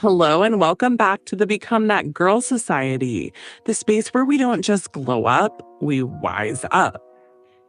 Hello and welcome back to the Become That Girl Society, the space where we don't just glow up, we wise up.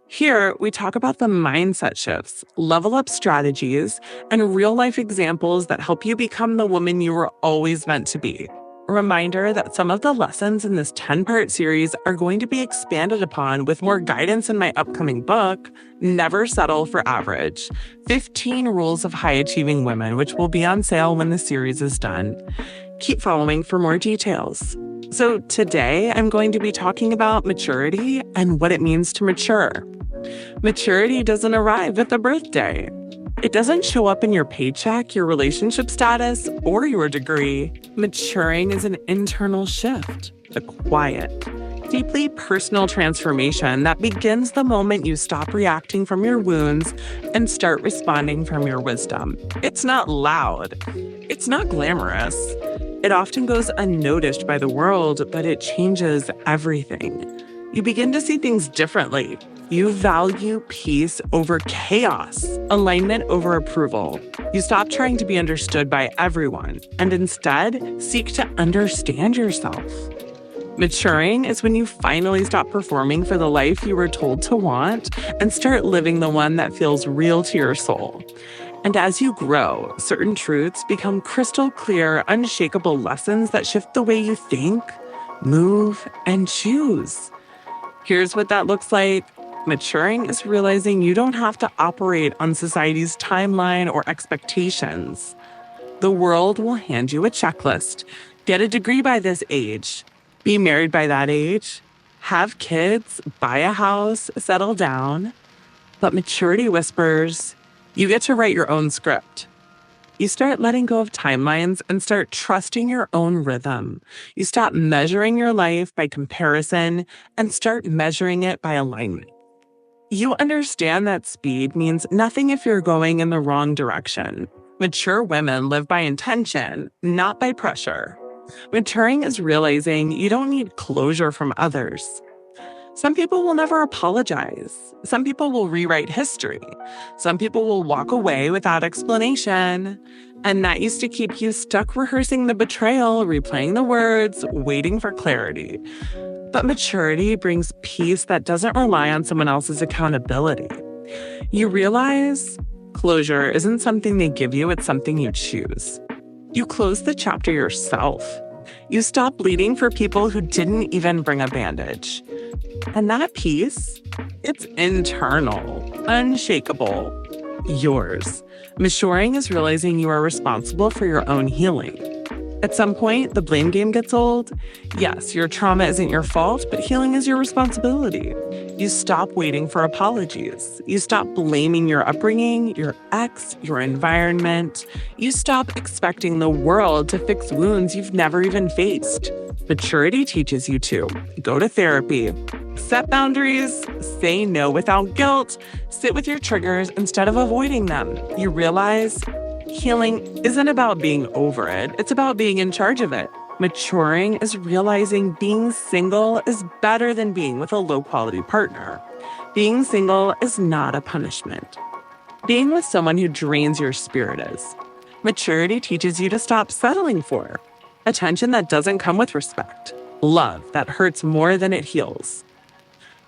Here, we talk about the mindset shifts, level up strategies, and real life examples that help you become the woman you were always meant to be. A reminder that some of the lessons in this 10-part series are going to be expanded upon with more guidance in my upcoming book, Never Settle for Average, 15 Rules of High Achieving Women, which will be on sale when the series is done. Keep following for more details. So today, I'm going to be talking about maturity and what it means to mature. Maturity doesn't arrive at the birthday. It doesn't show up in your paycheck, your relationship status, or your degree. Maturing is an internal shift, a quiet, deeply personal transformation that begins the moment you stop reacting from your wounds and start responding from your wisdom. It's not loud. It's not glamorous. It often goes unnoticed by the world, but it changes everything. You begin to see things differently. You value peace over chaos, alignment over approval. You stop trying to be understood by everyone and instead seek to understand yourself. Maturing is when you finally stop performing for the life you were told to want and start living the one that feels real to your soul. And as you grow, certain truths become crystal clear, unshakable lessons that shift the way you think, move, and choose. Here's what that looks like. Maturing is realizing you don't have to operate on society's timeline or expectations. The world will hand you a checklist. Get a degree by this age. Be married by that age. Have kids. Buy a house. Settle down. But maturity whispers, you get to write your own script. You start letting go of timelines and start trusting your own rhythm. You stop measuring your life by comparison and start measuring it by alignment. You understand that speed means nothing if you're going in the wrong direction. Mature women live by intention, not by pressure. Maturing is realizing you don't need closure from others. Some people will never apologize. Some people will rewrite history. Some people will walk away without explanation. And that used to keep you stuck rehearsing the betrayal, replaying the words, waiting for clarity. But maturity brings peace that doesn't rely on someone else's accountability. You realize closure isn't something they give you, it's something you choose. You close the chapter yourself. You stop bleeding for people who didn't even bring a bandage. And that peace, it's internal, unshakable, yours. Maturing is realizing you are responsible for your own healing. At some point, the blame game gets old. Yes, your trauma isn't your fault, but healing is your responsibility. You stop waiting for apologies. You stop blaming your upbringing, your ex, your environment. You stop expecting the world to fix wounds you've never even faced. Maturity teaches you to go to therapy, set boundaries, say no without guilt, sit with your triggers instead of avoiding them. You realize healing isn't about being over it, it's about being in charge of it. Maturing is realizing being single is better than being with a low-quality partner. Being single is not a punishment. Being with someone who drains your spirit is. Maturity teaches you to stop settling for attention that doesn't come with respect, love that hurts more than it heals,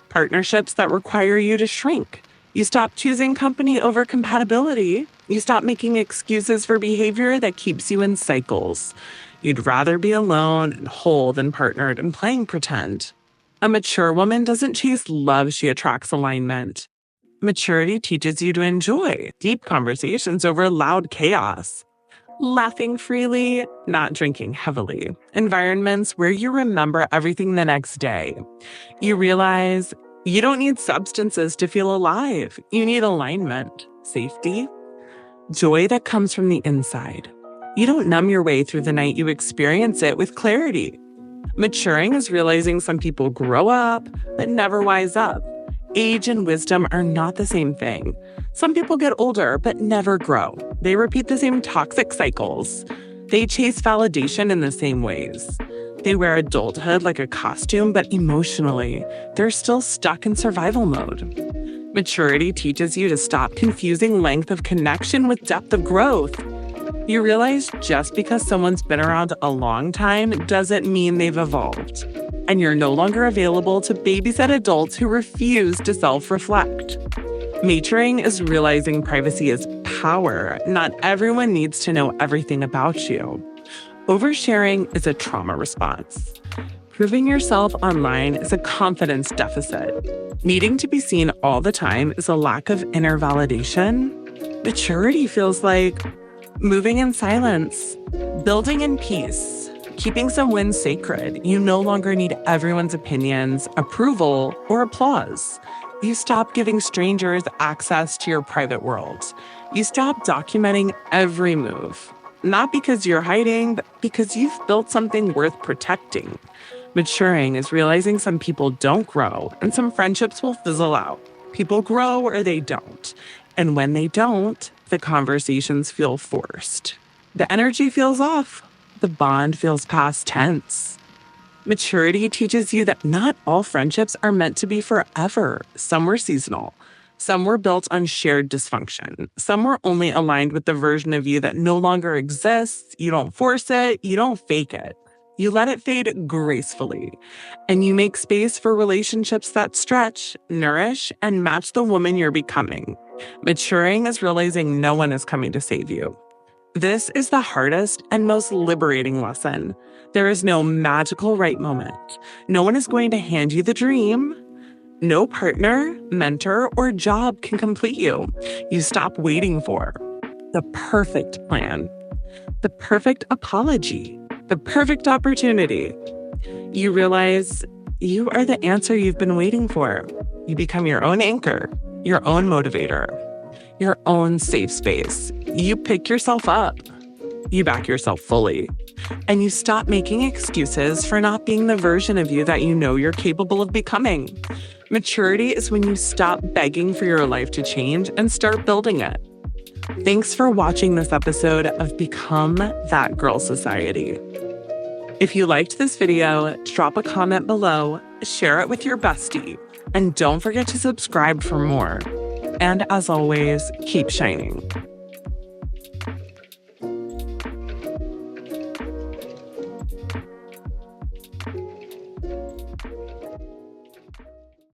partnerships that require you to shrink. You stop choosing company over compatibility. You stop making excuses for behavior that keeps you in cycles. You'd rather be alone and whole than partnered and playing pretend. A mature woman doesn't chase love, she attracts alignment. Maturity teaches you to enjoy deep conversations over loud chaos. Laughing freely, not drinking heavily. Environments where you remember everything the next day. You realize you don't need substances to feel alive. You need alignment, safety, joy that comes from the inside. You don't numb your way through the night, you experience it with clarity. Maturing is realizing some people grow up, but never wise up. Age and wisdom are not the same thing. Some people get older, but never grow. They repeat the same toxic cycles. They chase validation in the same ways. They wear adulthood like a costume, but emotionally, they're still stuck in survival mode. Maturity teaches you to stop confusing length of connection with depth of growth. You realize just because someone's been around a long time doesn't mean they've evolved. And you're no longer available to babysit adults who refuse to self-reflect. Maturing is realizing privacy is power. Not everyone needs to know everything about you. Oversharing is a trauma response. Proving yourself online is a confidence deficit. Needing to be seen all the time is a lack of inner validation. Maturity feels like moving in silence, building in peace, keeping some wins sacred. You no longer need everyone's opinions, approval, or applause. You stop giving strangers access to your private world. You stop documenting every move, not because you're hiding, but because you've built something worth protecting. Maturing is realizing some people don't grow and some friendships will fizzle out. People grow or they don't. And when they don't, the conversations feel forced. The energy feels off. The bond feels past tense. Maturity teaches you that not all friendships are meant to be forever. Some were seasonal. Some were built on shared dysfunction. Some were only aligned with the version of you that no longer exists. You don't force it. You don't fake it. You let it fade gracefully. And you make space for relationships that stretch, nourish, and match the woman you're becoming. Maturing is realizing no one is coming to save you. This is the hardest and most liberating lesson. There is no magical right moment. No one is going to hand you the dream. No partner, mentor, or job can complete you. You stop waiting for the perfect plan, the perfect apology, the perfect opportunity. You realize you are the answer you've been waiting for. You become your own anchor, your own motivator, your own safe space. You pick yourself up. You back yourself fully. And you stop making excuses for not being the version of you that you know you're capable of becoming. Maturity is when you stop begging for your life to change and start building it. Thanks for watching this episode of Become That Girl Society. If you liked this video, drop a comment below, share it with your bestie, and don't forget to subscribe for more. And as always, keep shining.